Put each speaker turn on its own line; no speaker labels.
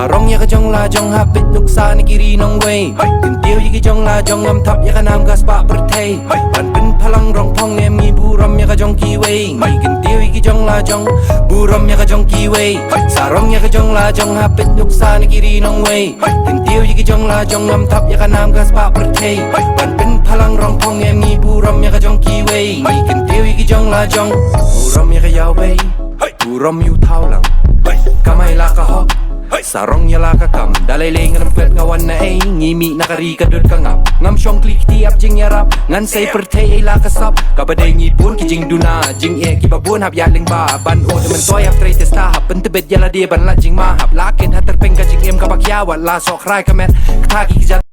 Sarong ya ka jong la jong hapit nuksa ni kiri nong way Kentiu yi ki jong la jong ngam thap ya ka nam gas pa pertay Pan pin palang rong thong em ngi buram ya ka jong ki way Kentiu yi ki jong la jong buram ya ka jong ki way Sarong ya ka jong la jong hapit nuksa ni kiri nong way Kentiu yi ki jong la jong ngam thap ya ka nam gas pa pertay Pan pin palang rong thong em ngi buram ya ka jong ki way Kentiu yi ki jong la jong buram ya ka yaw bay buram yu thao lang kamay la ka hok Sarong ya la ka kam Dalay lengan ang pwet ngawan na ay Ngimi nakarika dod ka ngap Ngam syong klik tiap jing yarap Ngan say pertay ay la ka sap Kabaday ngipun ki jing duna Jing e kibabun hap yaling ba Ban o naman toy hap tray test tahap Pentebet yala di ban la jing mahap Lakin hater peng ka jing em kapakyawat La sok ray kamet Kataki ki